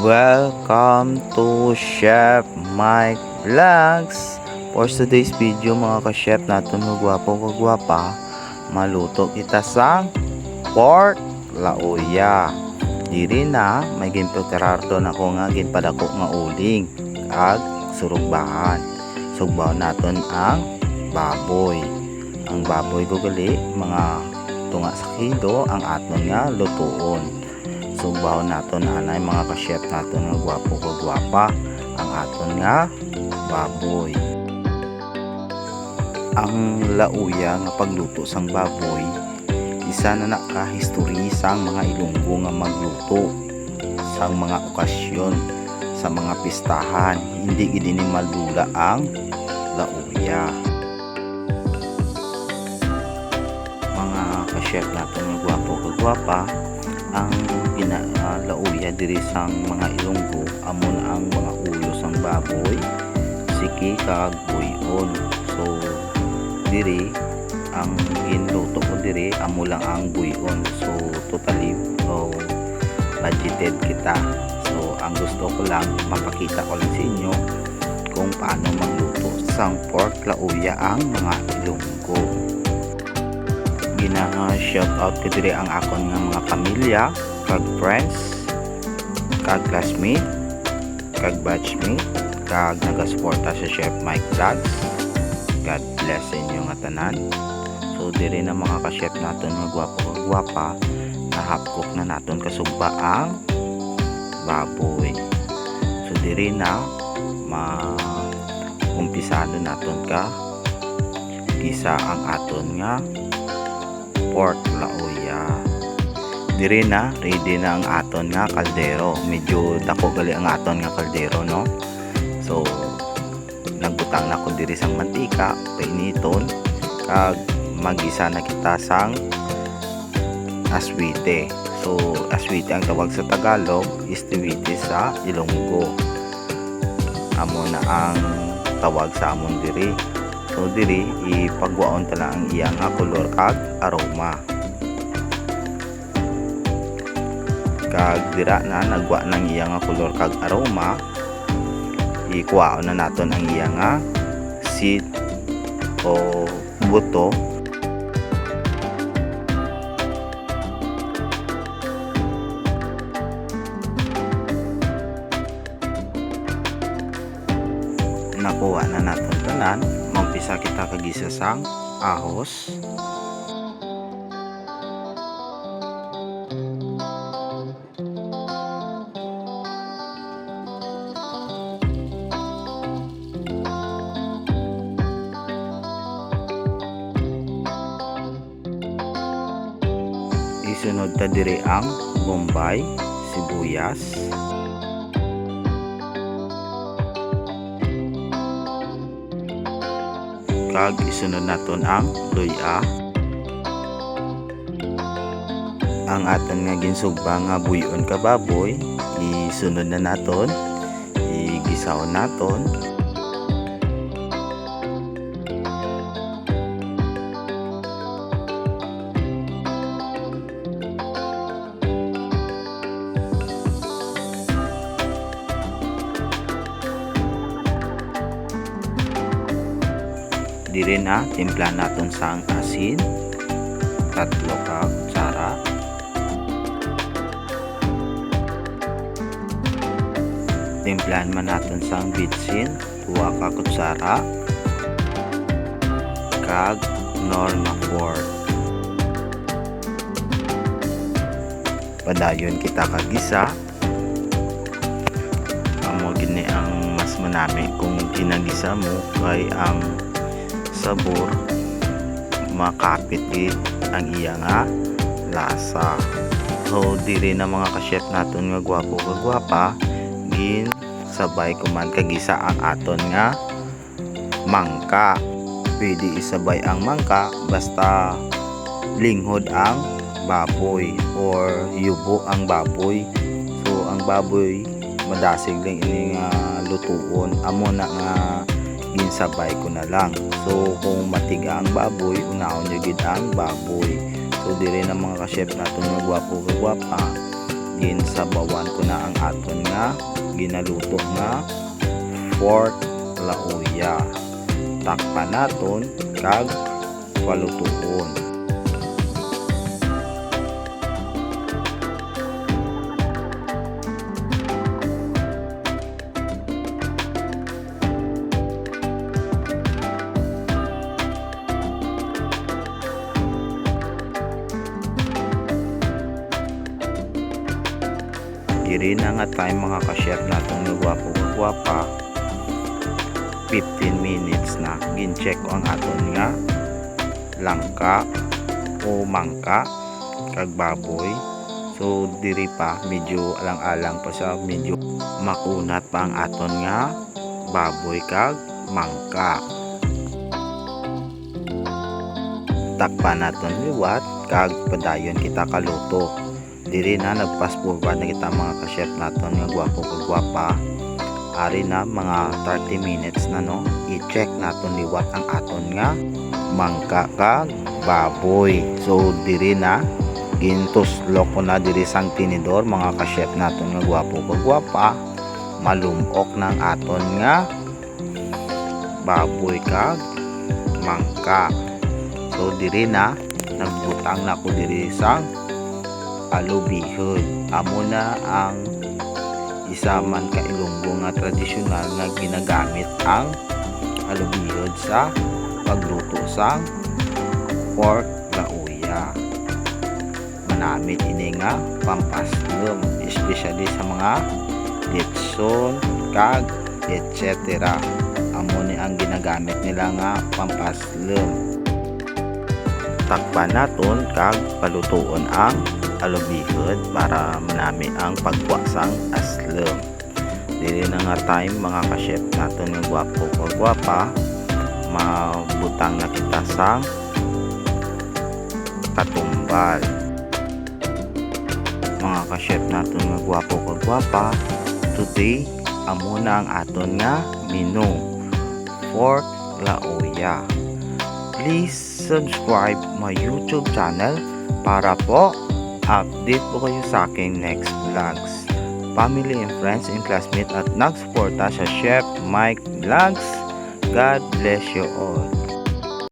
Welcome to Chef Mike Vlogs. For today's video mga ka-chef natin magwapo kagwapa, maluto kita sang pork lauya. Diri na may ginpreparado na ko nga ginpadako nga uling ag surugbahan. Sugbaw naton ang baboy. Ang baboy gugali mga tunga sa kilo ang aton nga lutuon. Sugbaw naton anay mga ka-chef naton nga gwapo kagwapa ang aton nga baboy. Ang lauya nga pagluto sang baboy isa na nakahistory sang mga Ilonggo nga magluto sang mga okasyon sa mga pistahan. Hindi gid ni madula ang lauya. Mga ka-chef naton nga gwapo kagwapa, ang lauya diri sang mga Ilonggo amon ang mga ulo sang baboy, siki kag buyon. So diri ang ginluto ko diri amo lang ang buyon. So totally budgeted kita. So ang gusto ko lang mapakita ko lang sa inyo kung paano magluto sang pork lauya ang mga Ilonggo. Shout out ko diri ang akon nga mga pamilya, kag friends, kag classmate, kag batchmate, kag nagasuporta sa Chef Mike Vlogs. God bless sa inyo nga tanan. So diri na mga ka-chef naton nga gwapo nahapkok na naton kasugba ang baboy. So diri na umpisado naton ka gisa ang aton nga pork lauya. Diri na ready na ang aton nga kaldero. Medyo dako gali ang aton nga kaldero, no? So nagbutang na ko diri sang mantika, painiton kag magisa na kita sang aswite. So aswite ang tawag sa Tagalog, istiwite sa Ilonggo. Amo na ang tawag sa amon diri. So diri ipagwaon ta na ang iya nga kolor kag aroma. Kag dira na nagwa nang iya nga kolor kag aroma, ikuwaon na naton ang iya nga seed o buto. Nakuha na naton tanan. Mampisa kita kagisa sang ahos, isunod ta diri ang bombay, sibuyas, kag isunod naton ang luya. Ang aton nga ginsugba nga buyon ka baboy isunod na naton, igisaon naton. Diri na timpla naton sang asin, 3 ka kutsara. Timplahan man naton sang bitsin, 2 ka kutsara. Kag Norma Ford. Padayon kita kagisa. Amo gini ang mas manami kung ginagisa mo kay ang sabor makapit gid ang iya nga lasa. So diri na mga ka-chef naton nga gwapo kagwapa, gin sabay kuman kagisa ang aton nga mangka. Pwede isabay ang mangka basta linghod ang baboy or yubo ang baboy. So ang baboy madasig lang ini nga lutuon, amo na nga ginsabay ko na lang. So kung matiga ang baboy, unaon nyo gid ang baboy. So diri na mga ka-chef naton nga gwapo kagwapa, ginsabawan ko na ang aton nga ginaluto nga pork lauya. Takpan naton kag palutuon. Diri na nga time mga ka-chef natong nagwapo-gwapa 15 minutes na gin-check ko ang aton nga langka o mangka kag baboy. So diri pa medyo alang-alang pa sa medyo makunat pa ang aton nga baboy kag mangka. Takpan naton liwat kag padayon kita kaluto. Diri na nag-fast forward na kita mga ka-chef naton nga gwapo kag gwapa. Ari na mga 30 minutes na no. I-check naton liwat ang aton nga mangka kag baboy. So diri na gintuslok ko na diri sang tinidor mga ka-chef naton nga gwapo kag gwapa. Malumok ng aton nga baboy kag mangka. So diri na nagbutang na ko diri sang alubihod. Amo na ang isa man ka Ilonggo nga tradisyonal nga ginagamit ang alubihod sa pagluto sang pork lauya. Manamit ini nga pampaslum, especially sa mga litson kag etc. Amo ni ang ginagamit nila nga pampaslum. Takpan naton kag palutuon ang alubihod para manami ang pagwasang aslum. Dili na nga time mga ka-chef naton ng gwapo o gwapa, mabutang na kita sang katumbal. Mga ka-chef naton nga gwapo o gwapa, today amo na ang aton nga menu, pork lauya. Please subscribe my YouTube channel para po update po kayo sa aking next vlogs. Family and friends and classmates at nagsuporta sa Chef Mike Vlogs. God bless you all.